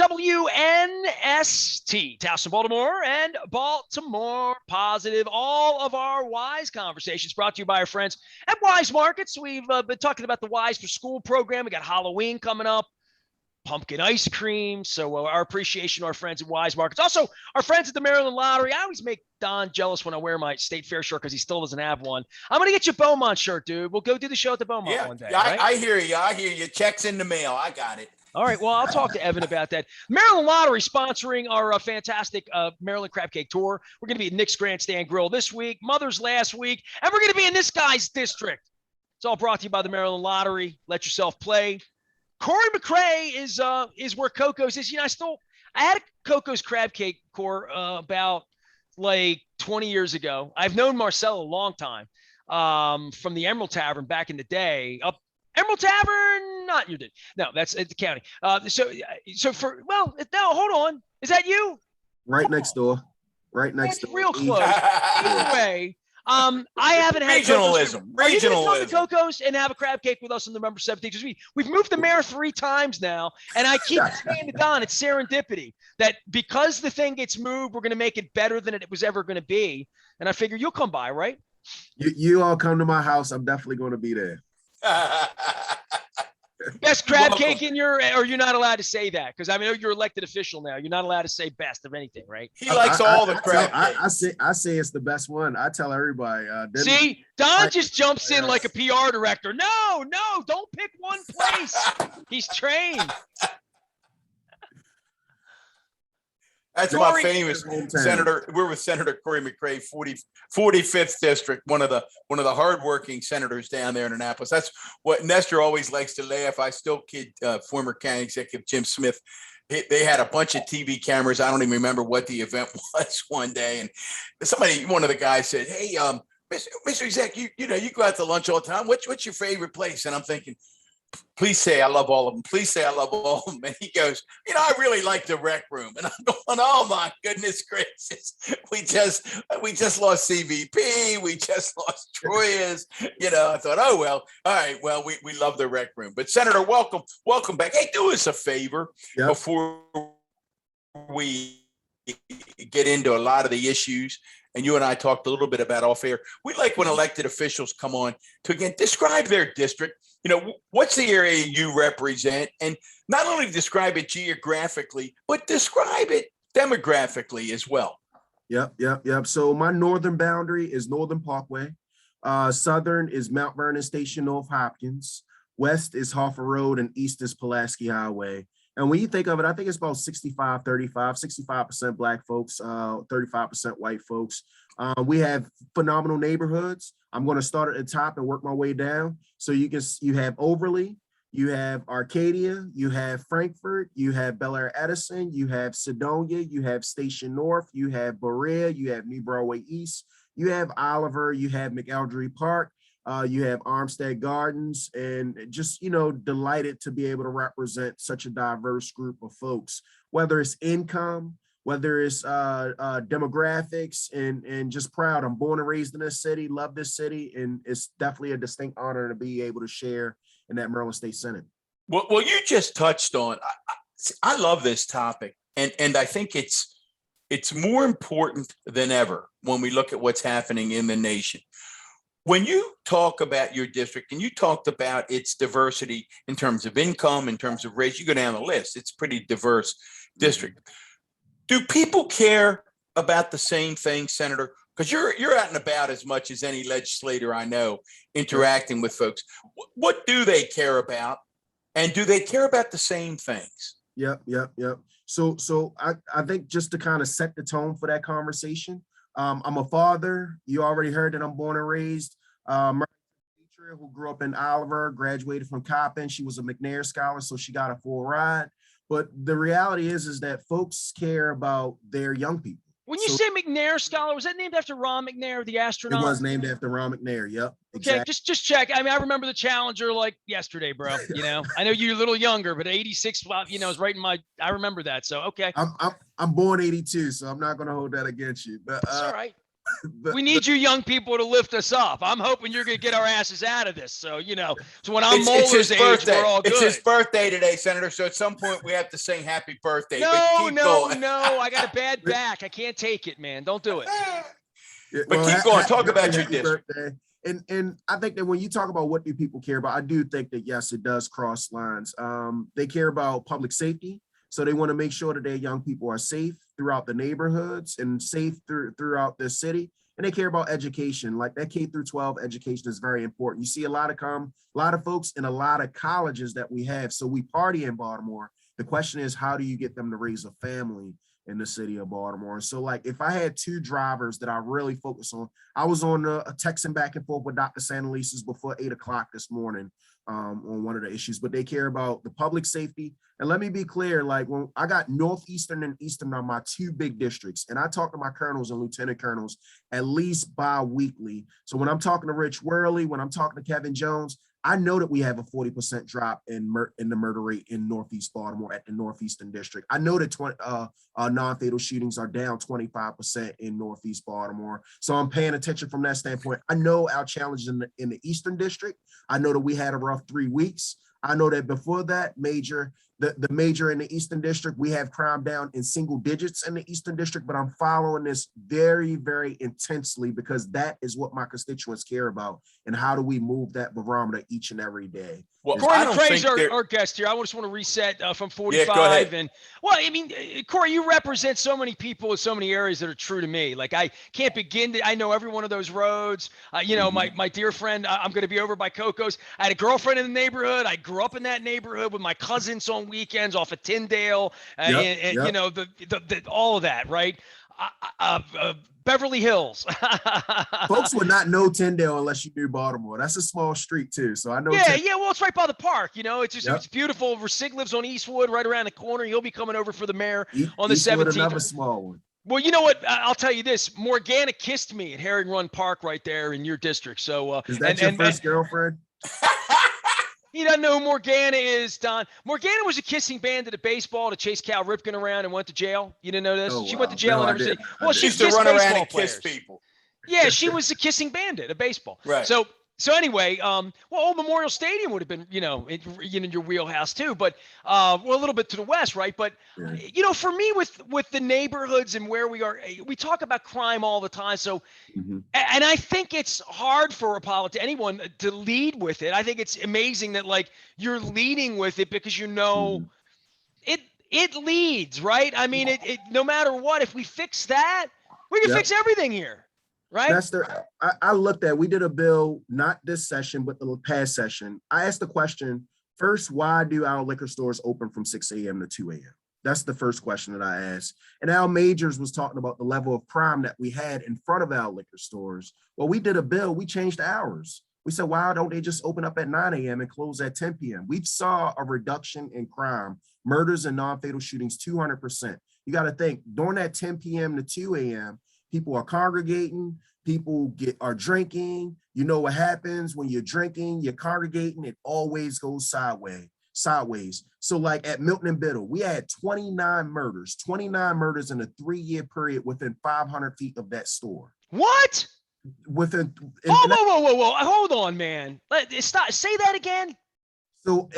WNST, Towson, Baltimore, and Baltimore Positive. All of our Wise conversations brought to you by our friends at Wise Markets. We've been talking about the Wise for School program. We got Halloween coming up, pumpkin ice cream. So our appreciation to our friends at Wise Markets. Also, our friends at the Maryland Lottery. I always make Don jealous when I wear my State Fair shirt because he still doesn't have one. I'm going to get you a Beaumont shirt, dude. We'll go do the show at the Beaumont one day. Yeah, right? I hear you. I hear you. Checks in the mail. I got it. All right. Well, I'll talk to Evan about that. Maryland Lottery sponsoring our fantastic Maryland Crab Cake Tour. We're going to be at Nick's Grandstand Grill this week, Mother's last week, and we're going to be in this guy's district. It's all brought to you by the Maryland Lottery. Let yourself play. Cory McCray is where Coco's is. You know, I had a Coco's Crab Cake Core about like 20 years ago. I've known Marcel a long time from the Emerald Tavern back in the day. Emerald Tavern, not your did. No, that's at the county. So hold on. Is that you? Right next door. Right next door. Real close. Either way, I haven't had regionalism. Are you going to come to Coco's and have a crab cake with us on November 17th? Because we've moved the mayor 3 times now, and I keep saying to Don, it's serendipity that because the thing gets moved, we're going to make it better than it was ever going to be. And I figure you'll come by, right? You all come to my house. I'm definitely going to be there. Best crab cake in or you're not allowed to say that because I know you're elected official now. You're not allowed to say best of anything, right? He likes all the crab cakes. I say it's the best one. I tell everybody. See, Don just jumps in like a PR director. No, don't pick one place. He's trained. That's my famous senator. We're with Senator Cory McCray, 45th district, one of the hardworking senators down there in Annapolis. That's what Nestor always likes to laugh. I still kid former county executive Jim Smith. They had a bunch of TV cameras. I don't even remember what the event was one day, and one of the guys said, "Hey, Mr. Exec, you go out to lunch all the time. What's your favorite place?" And I'm thinking, please say I love all of them. Please say I love all of them. And he goes, I really like the rec room. And I'm going, oh my goodness gracious. We just lost CVP. We just lost Troyes. I thought, oh, well, all right. Well, we love the rec room. But Senator, welcome back. Hey, do us a favor before we get into a lot of the issues. And you and I talked a little bit about off air. We like when elected officials come on to, again, describe their district. What's the area you represent? And not only describe it geographically, but describe it demographically as well. Yep. So my northern boundary is Northern Parkway. Southern is Mount Vernon Station, North Hopkins. West is Hoffer Road, and east is Pulaski Highway. And when you think of it, I think it's about 65% Black folks, 35% white folks. We have phenomenal neighborhoods. I'm going to start at the top and work my way down. So you have Overly, you have Arcadia, you have Frankfort, you have Bel Air Edison, you have Sedonia, you have Station North, you have Berea, you have New Broadway East, you have Oliver, you have McElderry Park. You have Armstead Gardens, and just, delighted to be able to represent such a diverse group of folks, whether it's income, whether it's demographics, and just proud. I'm born and raised in this city, love this city, and it's definitely a distinct honor to be able to share in that Maryland State Senate. Well, you just touched on, I love this topic, and I think it's more important than ever when we look at what's happening in the nation. When you talk about your district and you talked about its diversity in terms of income, in terms of race, you go down the list, it's a pretty diverse district. Do people care about the same thing, Senator? Because you're out and about as much as any legislator I know, interacting with folks. What do they care about? And do they care about the same things? Yep. So I think just to kind of set the tone for that conversation, I'm a father. You already heard that I'm born and raised. Who grew up in Oliver, graduated from Coppin. She was a McNair scholar, so she got a full ride. But the reality is that folks care about their young people. When you say McNair scholar, was that named after Ron McNair, the astronaut? It was named after Ron McNair. Yep. Okay, exactly. just check. I mean, I remember the Challenger like yesterday, bro. I know you're a little younger, but 86, is right in I remember that. So okay. I'm born 82, so I'm not going to hold that against you. But that's all right. We need you young people to lift us up. I'm hoping you're going to get our asses out of this. So, so when I'm Moeller's age, we're all good. It's his birthday today, Senator. So at some point we have to sing happy birthday. No. I got a bad But- back. I can't take it, man. Don't do it. But keep going. Talk about your happy district. birthday. And I think that when you talk about what do people care about, I do think that, yes, it does cross lines. They care about public safety. So they want to make sure that their young people are safe throughout the neighborhoods and safe throughout the city. And they care about education. Like that K through 12 education is very important. You see a lot of folks in a lot of colleges that we have. So we party in Baltimore. The question is, how do you get them to raise a family in the city of Baltimore? So like if I had two drivers that I really focus on, I was on a texting back and forth with Dr. Santelises before 8 o'clock this morning on one of the issues, but they care about the public safety. And let me be clear, like when I got Northeastern and Eastern are my two big districts, and I talk to my colonels and lieutenant colonels at least bi-weekly. So when I'm talking to Rich Worley, when I'm talking to Kevin Jones, I know that we have a 40% drop in the murder rate in Northeast Baltimore at the Northeastern District. I know that non-fatal shootings are down 25% in Northeast Baltimore. So I'm paying attention from that standpoint. I know our challenges in the Eastern District. I know that we had a rough 3 weeks. I know that before that, the major in the Eastern District, we have crime down in single digits in the Eastern District, but I'm following this very, very intensely because that is what my constituents care about. And how do we move that barometer each and every day? Well, Cory I don't McCray's think our guest here. I just want to reset from 45. Yeah, go ahead. And well, I mean, Cory, you represent so many people in so many areas that are true to me. Like I can't begin to, I know every one of those roads. My dear friend, I'm going to be over by Coco's. I had a girlfriend in the neighborhood. I grew up in that neighborhood with my cousins on weekends off of Tyndale, Yep. all of that, right? Beverly Hills. Folks would not know Tyndale unless you knew Baltimore. That's a small street too. So I know. Yeah. Well, it's right by the park. It's just Yep. It's beautiful. Sig lives on Eastwood, right around the corner. He'll be coming over for the mayor on the Eastwood, 17th. another small one. Well, you know what? I'll tell you this. Morgana kissed me at Herring Run Park right there in your district. So Is that your first girlfriend? He doesn't know who Morgana is, Don. Morgana was a kissing bandit at baseball to chase Cal Ripken around and went to jail. You didn't know this? Oh, She wow. went to jail No, and I everything. didn't. Well, she she used to kissed run around baseball and kiss players. people. Yeah, she was a kissing bandit at baseball. Right. So anyway, Old Memorial Stadium would have been, in your wheelhouse too, but a little bit to the west, right? But Yeah. for me, with the neighborhoods and where we are, we talk about crime all the time. So, Mhm. and I think it's hard for anyone to lead with it. I think it's amazing that like you're leading with it because Mhm. it leads, right? I mean, it no matter what, if we fix that, we can Yep. fix everything here. Right. Nestor, I looked at, we did a bill, not this session, but the past session. I asked the question, first, why do our liquor stores open from 6 a.m. to 2 a.m.? That's the first question that I asked. And Al Majors was talking about the level of crime that we had in front of our liquor stores. Well, we did a bill, we changed the hours. We said, why don't they just open up at 9 a.m. and close at 10 p.m.? We saw a reduction in crime, murders and non-fatal shootings, 200%. You got to think, during that 10 p.m. to 2 a.m., people are congregating, people are drinking. You know what happens when you're drinking, you're congregating, it always goes sideways. So like at Milton and Biddle, we had 29 murders in a 3-year period within 500 feet of that store. What? Whoa. Hold on, man. Stop. Say that again. So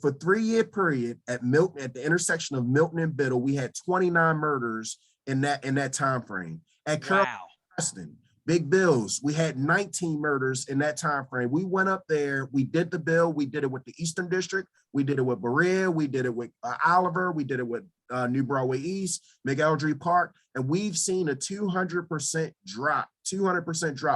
for 3-year period at Milton, at the intersection of Milton and Biddle, we had 29 murders in that time frame. At Preston, Big Bills, we had 19 murders in that time frame. We went up there, we did the bill, we did it with the Eastern District, we did it with Berea, we did it with Oliver, we did it with New Broadway East, McElderry Park, and we've seen a 200% drop.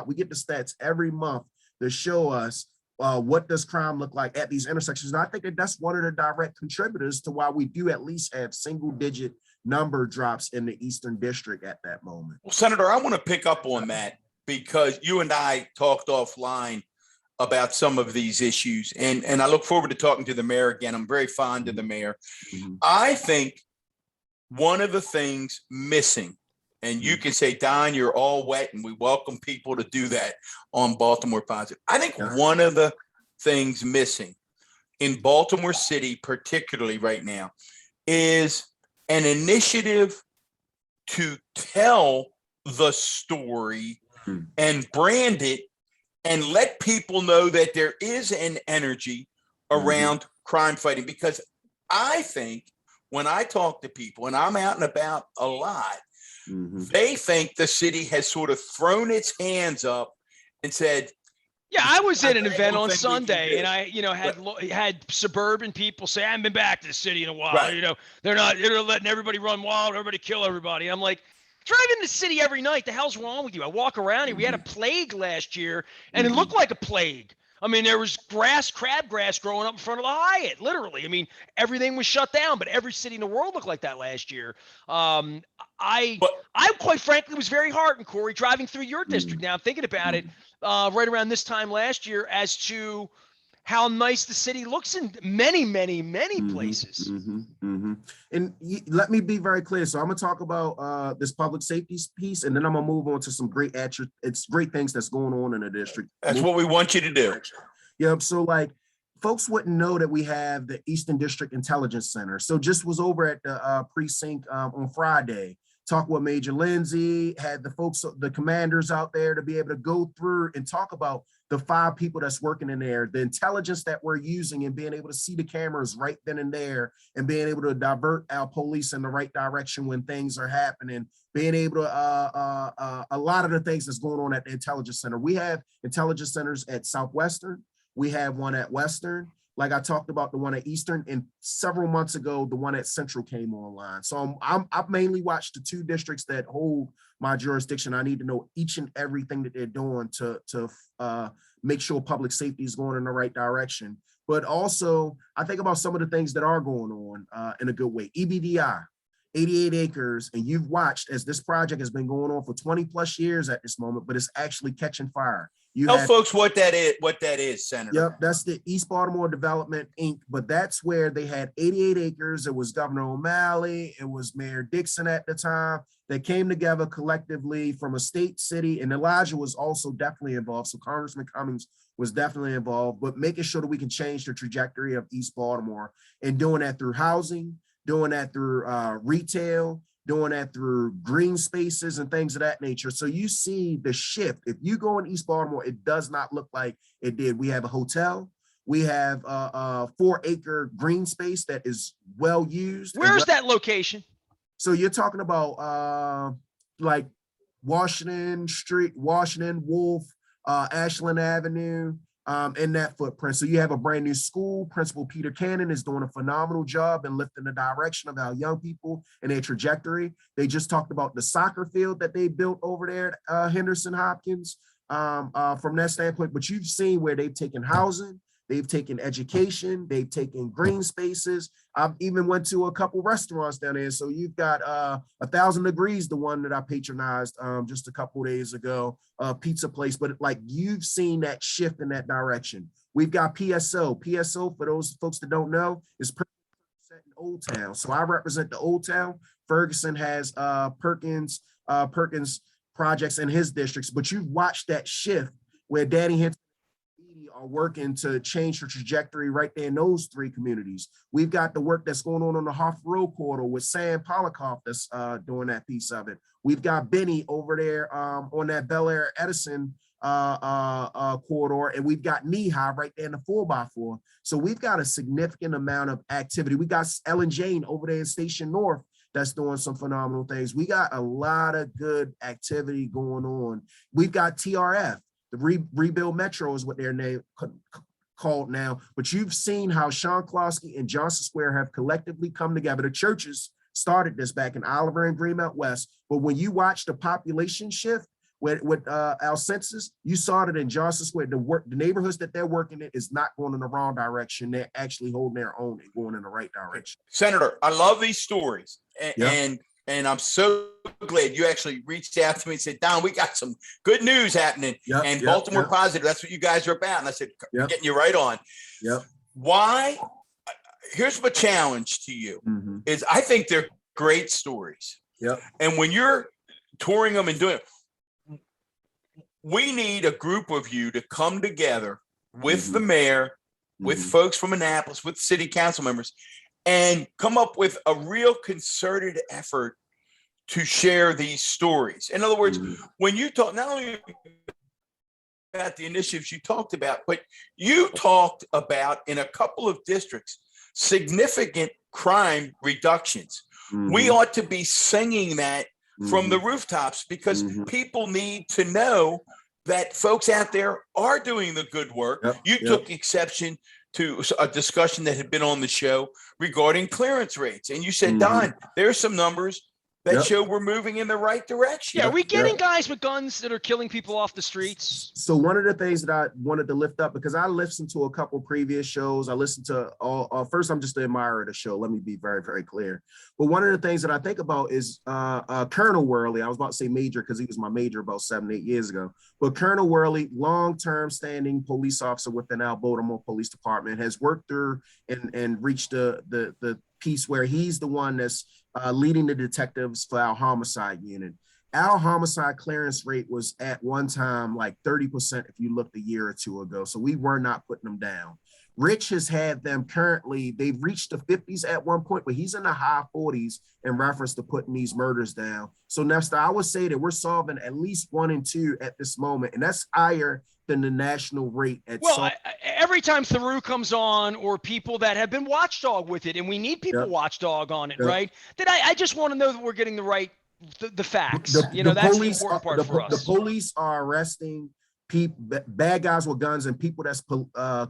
We get the stats every month to show us what does crime look like at these intersections. And I think that's one of the direct contributors to why we do at least have single-digit number drops in the Eastern District at that moment. Well, Senator, I want to pick up on that because you and I talked offline about some of these issues, and I look forward to talking to the mayor again. I'm very fond of the mayor. Mm-hmm. I think one of the things missing, and you can say, Don, you're all wet, and we welcome people to do that on Baltimore Positive. I think one of the things missing in Baltimore City, particularly right now, is an initiative to tell the story Hmm. and brand it and let people know that there is an energy around crime fighting. Because I think when I talk to people, and I'm out and about a lot, they think the city has sort of thrown its hands up and said, Yeah, I was at an "That's event the on thing we can Sunday, do." and I, had suburban people say, "I haven't been back to the city in a while." Right. They're letting everybody run wild, everybody kill everybody. I'm like, driving the city every night. The hell's wrong with you? I walk around here. We had a plague last year, and it looked like a plague. I mean, there was crabgrass growing up in front of the Hyatt, literally. I mean, everything was shut down, but every city in the world looked like that last year. I quite frankly was very heartened, Cory, driving through your district. Now I'm thinking about it, right around this time last year, as to how nice the city looks in many, many, many places. And let me be very clear. So I'm gonna talk about this public safety piece, and then I'm gonna move on to some great great things that's going on in the district. That's what we want you to do. Yep. So like, folks wouldn't know that we have the Eastern District Intelligence Center. So just was over at the precinct on Friday. Talk with Major Lindsay, had the folks, the commanders out there to be able to go through and talk about the 5 people that's working in there, the intelligence that we're using, and being able to see the cameras right then and there, and being able to divert our police in the right direction when things are happening, being able to, a lot of the things that's going on at the intelligence center. We have intelligence centers at Southwestern. We have one at Western. Like I talked about the one at Eastern, and several months ago, the one at Central came online. So I've mainly watched the 2 districts that hold my jurisdiction. I need to know each and everything that they're doing to make sure public safety is going in the right direction. But also, I think about some of the things that are going on in a good way. EBDI, 88 acres, and you've watched as this project has been going on for 20 plus years at this moment, but it's actually catching fire. Tell folks what that is, Senator. Yep, that's the East Baltimore Development, Inc. But that's where they had 88 acres. It was Governor O'Malley. It was Mayor Dixon at the time. They came together collectively from a state, city, and Elijah was also definitely involved. So Congressman Cummings was definitely involved, but making sure that we can change the trajectory of East Baltimore, and doing that through housing, doing that through retail, doing that through green spaces and things of that nature. So you see the shift. If you go in East Baltimore, it does not look like it did. We have a hotel. We have a 4-acre green space that is well used. Where's that location? So you're talking about like Washington Street, Washington, Wolf, Ashland Avenue, in that footprint. So you have a brand new school. Principal Peter Cannon is doing a phenomenal job in lifting the direction of our young people and their trajectory. They just talked about the soccer field that they built over there at Henderson Hopkins from that standpoint. But you've seen where they've taken housing, they've taken education, they've taken green spaces. I've even went to a couple restaurants down there. So you've got 1,000 Degrees, the one that I patronized just a couple days ago, pizza place. But like, you've seen that shift in that direction. We've got PSO. PSO, for those folks that don't know, is in Old Town. So I represent the Old Town. Ferguson has Perkins projects in his districts. But you've watched that shift where Danny Hinton are working to change the trajectory right there in those 3 communities. We've got the work that's going on the Hoff Road corridor with Sam Polikoff that's doing that piece of it. We've got Benny over there on that Bel Air Edison corridor, and we've got Nehi right there in the 4x4. So we've got a significant amount of activity. We got Ellen Jane over there in Station North that's doing some phenomenal things. We got a lot of good activity going on. We've got TRF. The Rebuild Metro is what their name called now. But you've seen how Sean Klosky and Johnson Square have collectively come together. The churches started this back in Oliver and Greenmount West. But when you watch the population shift with our census, you saw that in Johnson Square, the neighborhoods that they're working in is not going in the wrong direction. They're actually holding their own and going in the right direction. Senator, I love these stories. And I'm so glad you actually reached out to me and said, Don, we got some good news happening. Baltimore Positive, that's what you guys are about. And I said, getting you right on. Why? Here's my challenge to you is I think they're great stories. And when you're touring them and doing it, we need a group of you to come together with the mayor, with folks from Annapolis, with city council members, and come up with a real concerted effort to share these stories. In other words, when you talk not only about the initiatives you talked about, but you talked about in a couple of districts significant crime reductions. We ought to be singing that from the rooftops, because people need to know that folks out there are doing the good work. You took exception to a discussion that had been on the show regarding clearance rates. And you said, Don, there's some numbers that show we're moving in the right direction. Yeah, are we getting guys with guns that are killing people off the streets? So one of the things that I wanted to lift up, because I listened to a couple previous shows, I listened to all, first, I'm just an admirer of the show. Let me be very, very clear. But one of the things that I think about is Colonel Worley. I was about to say Major because he was my major about 7, 8 years ago. But Colonel Worley, long-term standing police officer within our Baltimore Police Department, has worked through and reached the piece where he's the one that's leading the detectives for our homicide unit. Our homicide clearance rate was at one time like 30% if you looked a year or two ago. So we were not putting them down. Rich has had them currently, they've reached the 50s at one point, but he's in the high 40s in reference to putting these murders down. So Nestor, I would say that we're solving at least 1 and 2 at this moment, and that's higher than the national rate. Every time Theroux comes on, or people that have been watchdog with it, and we need people watchdog on it, right? That I just want to know that we're getting the right the facts. That's the important part for us. The police are arresting people, bad guys with guns, and people that's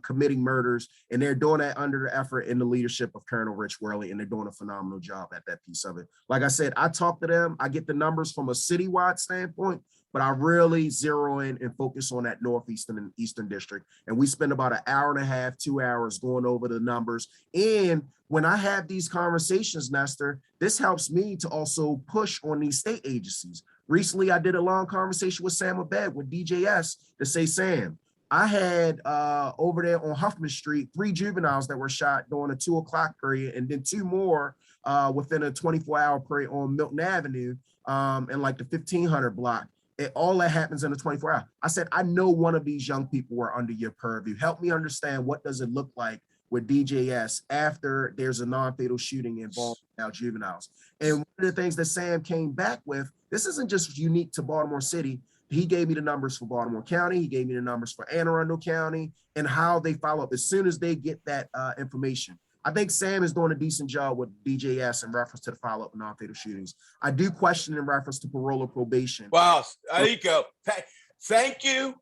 committing murders, and they're doing that under the effort and the leadership of Colonel Rich Worley, and they're doing a phenomenal job at that piece of it. Like I said, I talk to them, I get the numbers from a citywide standpoint, but I really zero in and focus on that Northeastern and Eastern District. And we spend about 1.5 hours, 2 hours going over the numbers. And when I have these conversations, Nestor, this helps me to also push on these state agencies. Recently, I did a long conversation with Sam Abed with DJS to say, Sam, I had over there on Huffman Street, 3 juveniles that were shot during a 2 o'clock period, and then 2 more within a 24-hour period on Milton Avenue in like the 1500 block. All that happens in a 24 hour. I said, I know one of these young people were under your purview. Help me understand, what does it look like with DJS after there's a non-fatal shooting involving our juveniles? And one of the things that Sam came back with, this isn't just unique to Baltimore City. He gave me the numbers for Baltimore County. He gave me the numbers for Anne Arundel County and how they follow up as soon as they get that information. I think Sam is doing a decent job with DJS in reference to the follow-up non-fatal shootings. I do question in reference to parole or probation. Wow, there you go. Thank you.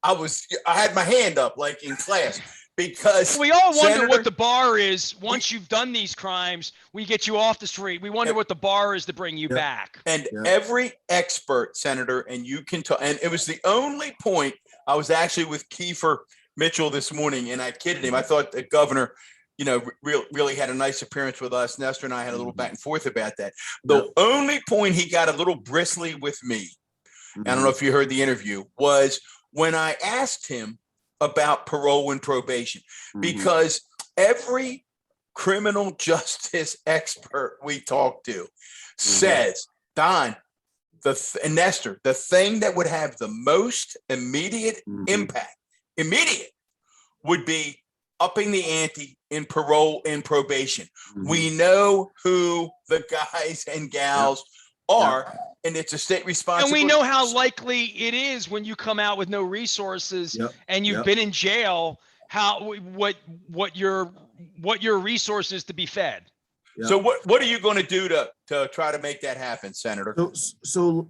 I had my hand up like in class, because we all wonder what the bar is. Once you've done these crimes, we get you off the street. We wonder what the bar is to bring you back. And every expert, Senator, and you can tell, and it was the only point. I was actually with Kiefer Mitchell this morning, and I kidded him. I thought the governor, really had a nice appearance with us. Nestor and I had a little back and forth about that. The only point he got a little bristly with me, I don't know if you heard the interview, was when I asked him about parole and probation, because every criminal justice expert we talk to says, Don, and Nestor, the thing that would have the most immediate impact, would be upping the ante in parole and probation. We know who the guys and gals are, and it's a state responsibility. And we know how likely it is when you come out with no resources and you've been in jail, what your resources to be fed. So what are you going to do to try to make that happen, Senator? So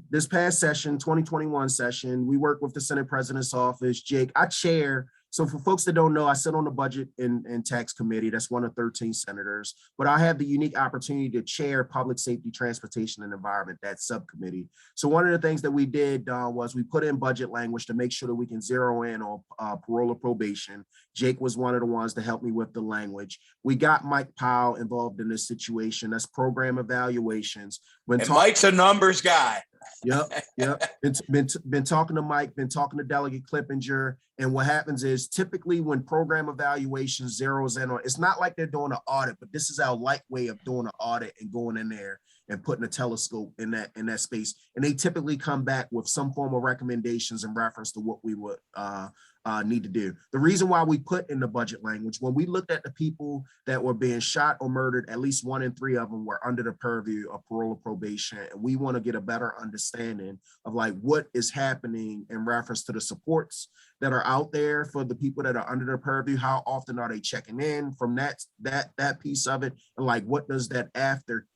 this past session, 2021 session, we worked with the Senate President's Office. Jake, I chair. So for folks that don't know, I sit on the Budget and Tax Committee. That's one of 13 senators. But I have the unique opportunity to chair Public Safety, Transportation, and Environment, that subcommittee. So one of the things that we did was we put in budget language to make sure that we can zero in on parole or probation. Jake was one of the ones to help me with the language. We got Mike Powell involved in this situation. That's program evaluations. Mike's a numbers guy. Been talking to Mike, been talking to Delegate Clippinger. And what happens is typically when program evaluation zeroes in on, it's not like they're doing an audit, but this is our light way of doing an audit and going in there and putting a telescope in that space. And they typically come back with some form of recommendations in reference to what we would need to do. The reason why we put in the budget language, when we looked at the people that were being shot or murdered, at least 1 in 3 of them were under the purview of parole or probation. And we want to get a better understanding of like what is happening in reference to the supports that are out there for the people that are under the purview. How often are they checking in from that piece of it? And like, what does that after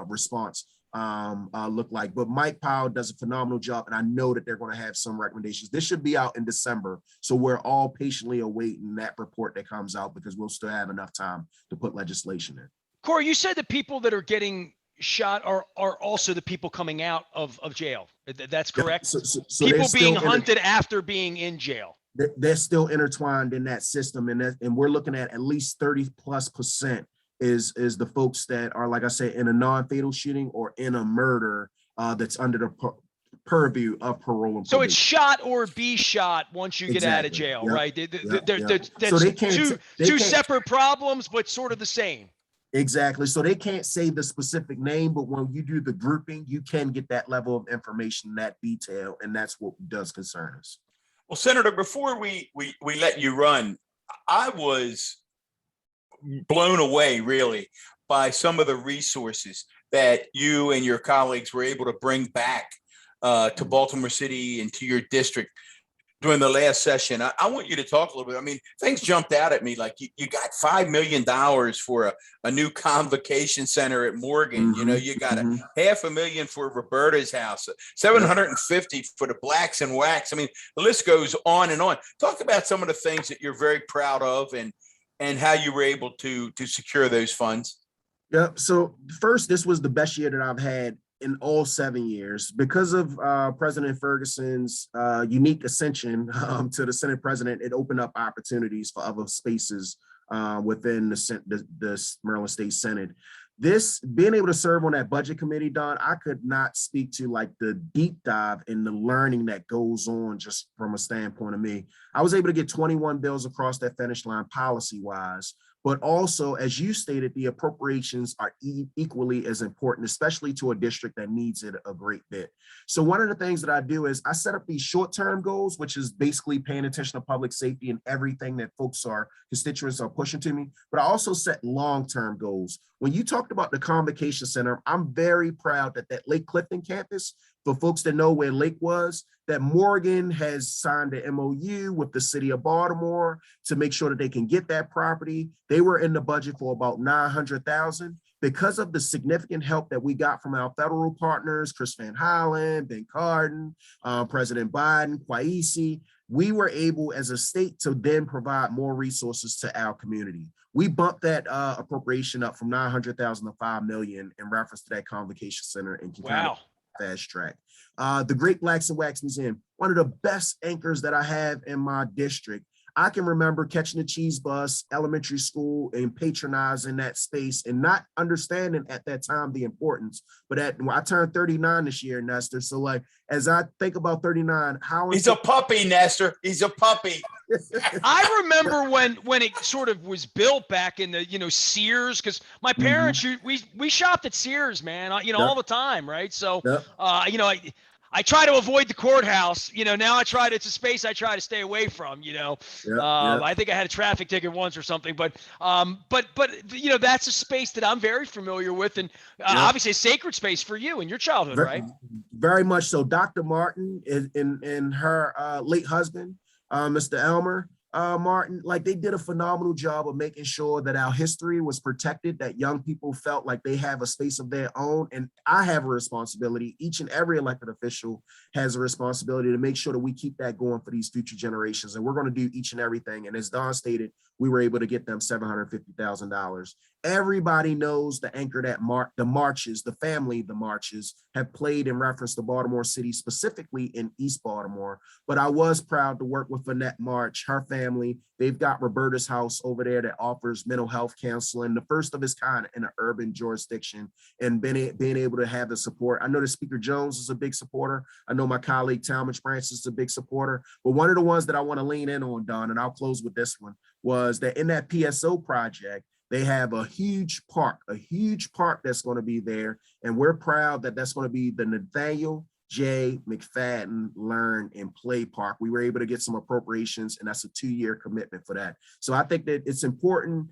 response look like? But Mike Powell does a phenomenal job, and I know that they're going to have some recommendations. This should be out in December, so we're all patiently awaiting that report that comes out, because we'll still have enough time to put legislation in. Cory, you said the people that are getting shot are also the people coming out of jail. That's correct? So people being hunted after being in jail. They're still intertwined in that system, and we're looking at least 30+% is the folks that are, like I said, in a non-fatal shooting or in a murder that's under the purview of parole and probation. So it's shot or be shot once you get out of jail, right? That's two separate problems, but sort of the same. Exactly. So they can't say the specific name, but when you do the grouping, you can get that level of information, that detail, and that's what does concern us. Well, Senator, before we let you run, I was blown away really by some of the resources that you and your colleagues were able to bring back to Baltimore City and to your district during the last session. I want you to talk a little bit. I mean, things jumped out at me, like you got $5 million for a new convocation center at Morgan. You know, you got $500,000 for Roberta's house, $750 for the Blacks and Wax. I mean, the list goes on and on. Talk about some of the things that you're very proud of and how you were able to secure those funds. Yeah. So first, this was the best year that I've had in all 7 years because of President Ferguson's unique ascension to the Senate president. It opened up opportunities for other spaces within the Maryland State Senate. This being able to serve on that budget committee, Don, I could not speak to like the deep dive in the learning that goes on just from a standpoint of me. I was able to get 21 bills across that finish line policy wise, but also, as you stated, the appropriations are equally as important, especially to a district that needs it a great bit. So one of the things that I do is I set up these short-term goals, which is basically paying attention to public safety and everything that constituents are pushing to me, but I also set long-term goals. When you talked about the Convocation Center, I'm very proud that Lake Clifton campus, for folks that know where Lake was, that Morgan has signed an MOU with the city of Baltimore to make sure that they can get that property. They were in the budget for about $900,000. Because of the significant help that we got from our federal partners, Chris Van Hollen, Ben Cardin, President Biden, Kwaisi, we were able as a state to then provide more resources to our community. We bumped that appropriation up from $900,000 to $5 million in reference to that Convocation Center and can kind of fast track. The Great Blacks and Wax Museum, one of the best anchors that I have in my district. I can remember catching the cheese bus, elementary school, and patronizing that space and not understanding at that time the importance. But I turned 39 this year, Nestor. So like, as I think about 39, he's a puppy, Nestor. He's a puppy. I remember when it sort of was built back in the, Sears, because my parents, we shopped at Sears, man, all the time. Right. So, I try to avoid the courthouse, now it's a space I try to stay away from, I think I had a traffic ticket once or something, but that's a space that I'm very familiar with. And obviously a sacred space for you and your childhood, right? Very much so. Dr. Martin and her late husband, Mr. Elmer Martin, like they did a phenomenal job of making sure that our history was protected, that young people felt like they have a space of their own. And I have a responsibility. Each and every elected official has a responsibility to make sure that we keep that going for these future generations. And we're going to do each and everything. And as Don stated, we were able to get them $750,000. Everybody knows the anchor that the marches, the marches have played in reference to Baltimore City, specifically in East Baltimore. But I was proud to work with Annette March, her family. They've got Roberta's house over there that offers mental health counseling, the first of its kind in an urban jurisdiction, and being able to have the support. I know that Speaker Jones is a big supporter. I know my colleague Talmadge Branch is a big supporter. But one of the ones that I want to lean in on, Don, and I'll close with this one, was that in that PSO project, they have a huge park that's going to be there. And we're proud that that's going to be the Nathaniel J. McFadden Learn and Play Park. We were able to get some appropriations, and that's a 2-year commitment for that. So I think that it's important.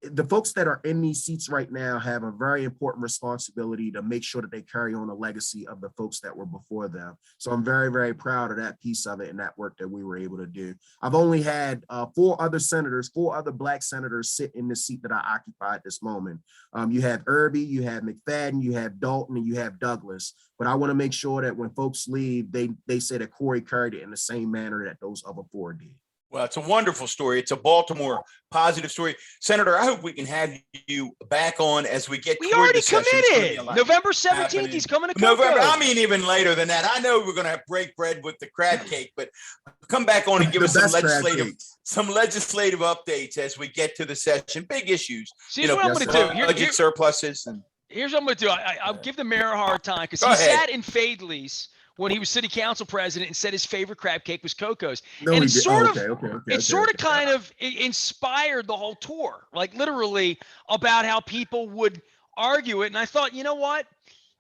The folks that are in these seats right now have a very important responsibility to make sure that they carry on the legacy of the folks that were before them. So I'm very, very proud of that piece of it and that work that we were able to do. I've only had 4 other Black senators sit in the seat that I occupy at this moment. You have Irby, you have McFadden, you have Dalton, and you have Douglas. But I want to make sure that when folks leave, they say that Cory carried it in the same manner that those other 4 did. Well, it's a wonderful story. It's a Baltimore positive story. Senator, I hope we can have you back on as we get. We already committed. November 17th, he's coming to Coco's. November, I mean, even later than that. I know we're going to break bread with the crab cake, but come back on and give us some legislative updates as we get to the session. Big issues. See, what I'm going to do. Budget surpluses. And here's what I'm going to do. I'll give the mayor a hard time because he sat in Fadley's when he was city council president and said his favorite crab cake was Coco's. No, and it's sort of kind of inspired the whole tour, like literally about how people would argue it. And I thought, you know what?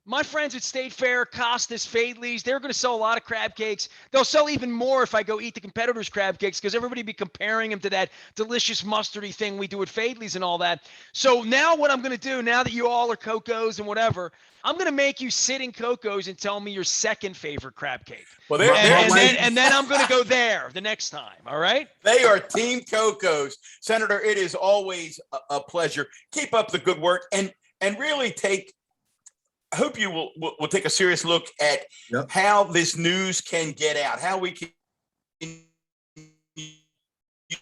My friends at State Fair, Costas, Fadley's, they're going to sell a lot of crab cakes. They'll sell even more if I go eat the competitors' crab cakes because everybody be comparing them to that delicious mustardy thing we do at Fadley's and all that. So now what I'm going to do, now that you all are Coco's and whatever, I'm going to make you sit in Coco's and tell me your second favorite crab cake. Well, and then I'm going to go there the next time. All right? They are Team Coco's. Senator, it is always a pleasure. Keep up the good work and really I hope you will take a serious look at how this news can get out, how we can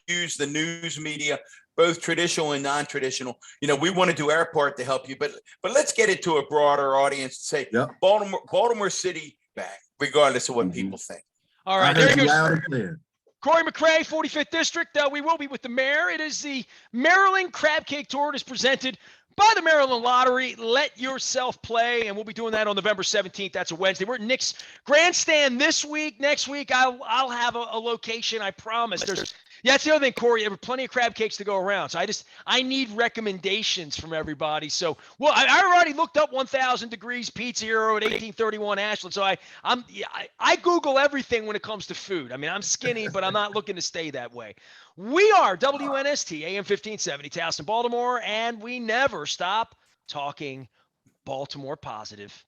use the news media, both traditional and non-traditional. We want to do our part to help you, but let's get it to a broader audience and say Baltimore City back, regardless of what people think. All right, there you go. Cory McCray, 45th District. We will be with the mayor. It is the Maryland Crab Cake Tour. It is presented by the Maryland Lottery. Let yourself play, and we'll be doing that on November 17th. That's a Wednesday. We're at Nick's Grandstand this week. Next week, I'll have a location, I promise. That's the other thing, Cory. There were plenty of crab cakes to go around, so I need recommendations from everybody. So, I already looked up 1,000 Degrees Pizza Hero at 1831 Ashland. So I Google everything when it comes to food. I mean, I'm skinny, but I'm not looking to stay that way. We are WNST AM 1570 Towson, Baltimore, and we never stop talking Baltimore positive.